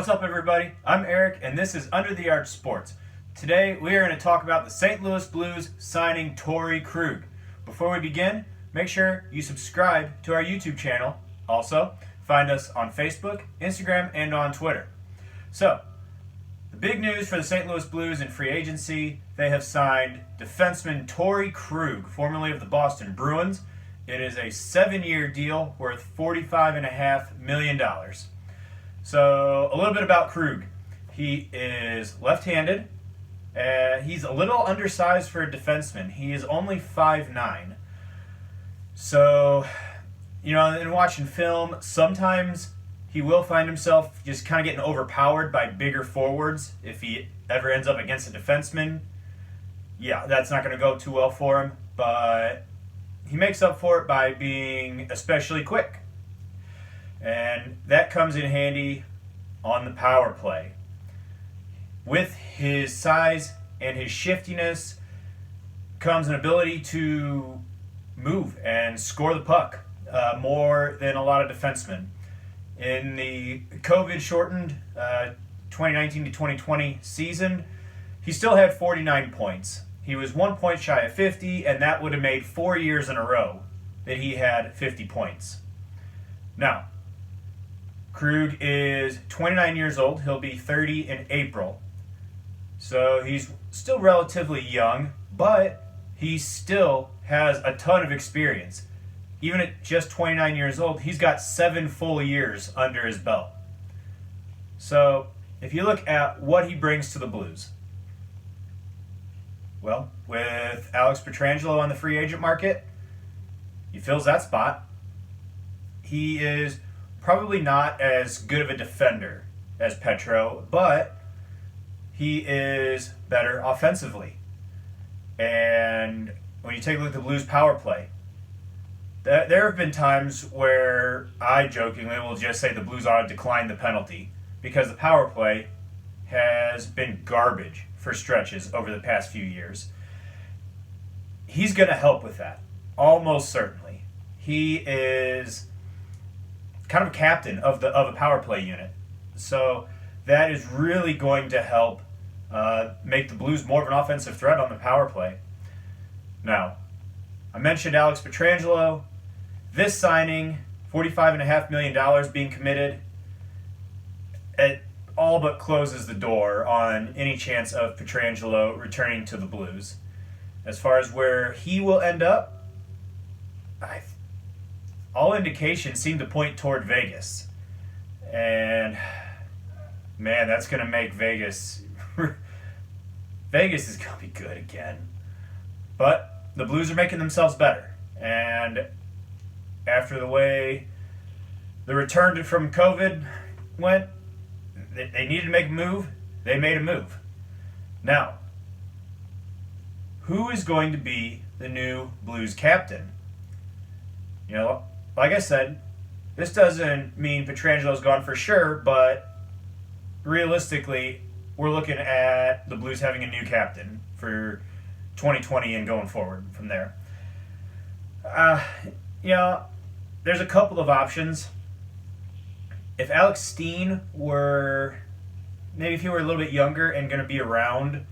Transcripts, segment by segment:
What's up, everybody? I'm Eric, and this is Under the Arch Sports. Today, we are going to talk about the St. Louis Blues signing Torey Krug. Before we begin, make sure you subscribe to our YouTube channel. Also, find us on Facebook, Instagram, and on Twitter. So, the big news for the St. Louis Blues in free agency, they have signed defenseman Torey Krug, formerly of the Boston Bruins. It is a 7-year deal worth $45.5 million. So, a little bit about Krug. He is left-handed. He's a little undersized for a defenseman. He is only 5'9". So, in watching film, sometimes he will find himself just kind of getting overpowered by bigger forwards. If he ever ends up against a defenseman, that's not going to go too well for him. But he makes up for it by being especially quick. And that comes in handy on the power play. With his size and his shiftiness comes an ability to move and score the puck more than a lot of defensemen. In the COVID-shortened 2019 to 2020 season, he still had 49 points. He was 1 point shy of 50, and that would have made 4 years in a row that he had 50 points. Now, Krug is 29 years old. He'll be 30 in April. So he's still relatively young, but he still has a ton of experience. Even at just 29 years old, he's got 7 full years under his belt. So if you look at what he brings to the Blues, well, with Alex Pietrangelo on the free agent market, he fills that spot. He is probably not as good of a defender as Petro, but he is better offensively. And when you take a look at the Blues power play, there have been times where I jokingly will just say the Blues ought to decline the penalty because the power play has been garbage for stretches over the past few years. He's going to help with that, almost certainly. He is kind of a captain of a power play unit. So that is really going to help make the Blues more of an offensive threat on the power play. Now, I mentioned Alex Pietrangelo. This signing, $45.5 million being committed, it all but closes the door on any chance of Pietrangelo returning to the Blues. As far as where he will end up, all indications seem to point toward Vegas. And, man, that's going to make Vegas... Vegas is going to be good again. But the Blues are making themselves better. And after the way the return from COVID went, they needed to make a move. They made a move. Now, who is going to be the new Blues captain? Like I said, this doesn't mean Pietrangelo's gone for sure, but realistically, we're looking at the Blues having a new captain for 2020 and going forward from there. There's a couple of options. If Alex Steen were a little bit younger and going to be around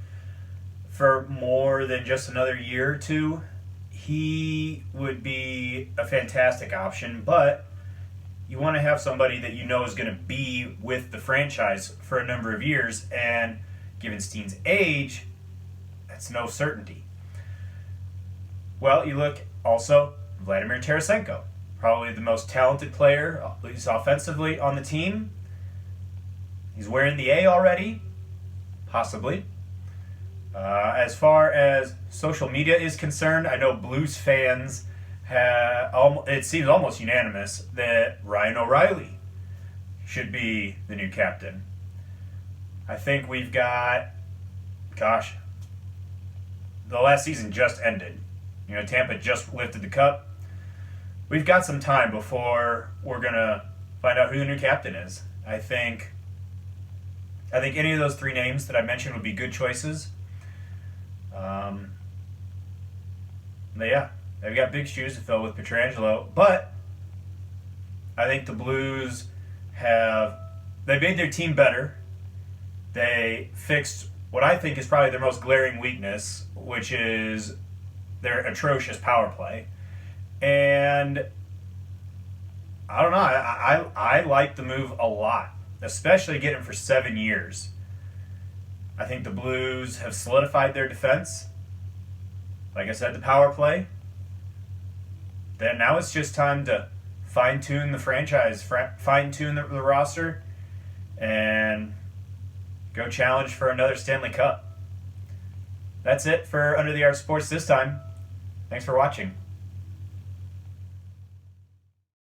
for more than just another year or two, he would be a fantastic option, but you want to have somebody that you know is going to be with the franchise for a number of years, and given Steen's age, that's no certainty. Well, you look also Vladimir Tarasenko, probably the most talented player, at least offensively, on the team. He's wearing the A already, possibly. As far as social media is concerned, I know Blues fans it seems almost unanimous that Ryan O'Reilly should be the new captain. I think we've got, the last season just ended. Tampa just lifted the cup. We've got some time before we're going to find out who the new captain is. I think any of those three names that I mentioned would be good choices. They've got big shoes to fill with Pietrangelo, but I think the Blues have they made their team better. They fixed what I think is probably their most glaring weakness, which is their atrocious power play. And I don't know. I like the move a lot, especially getting him for 7 years. I think the Blues have solidified their defense. Like I said, the power play. Then now it's just time to fine-tune the franchise, fine-tune the roster, and go challenge for another Stanley Cup. That's it for Under the Arc Sports this time. Thanks for watching.